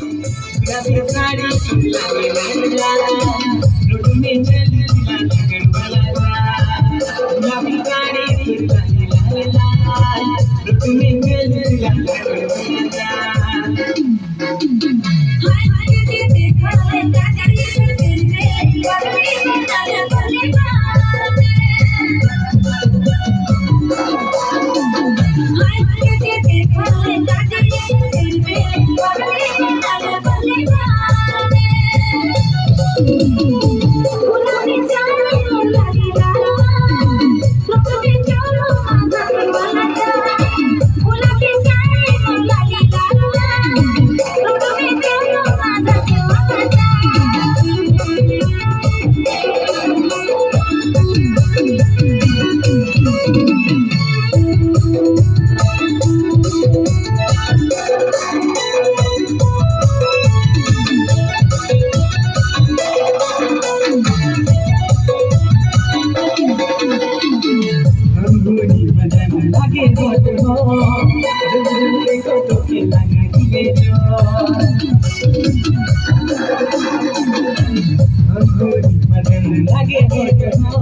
गुलाबी साडी लागे लाला लुट में चली लाला गड़बड़ा गुलाबी साड़ी लागे लाला लुट में चली लाला गड़बड़ा लागे गोट हो देखो के लागे दिले जो अंगूरी बदन लागे गोट हो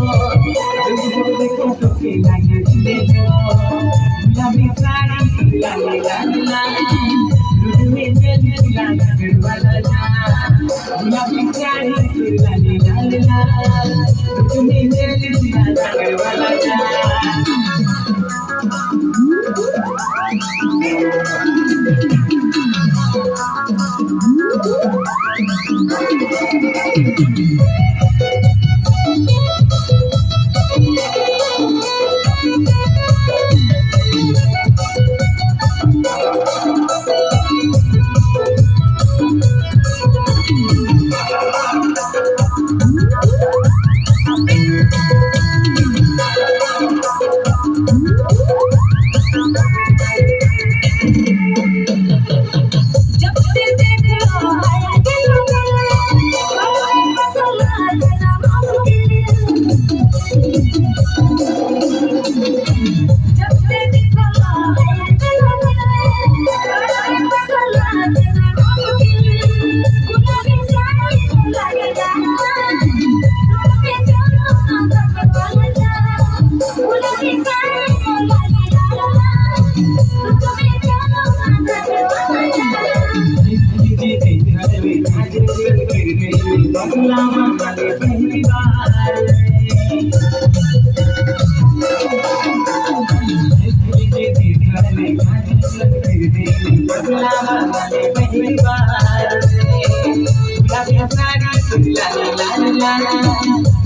देखो के लागे दिले जो गुलाबी साड़ी लागे लाला लुट में चली लाला गड़बड़ा गुलाबी साड़ी लागे लाला लुट में चली लाला गड़बड़ा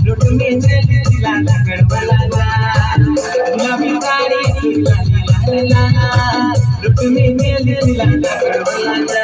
लुट में चली लाला गड़बड़ा गुलाबी साड़ी लाला लुट में चली लाला गड़बड़ा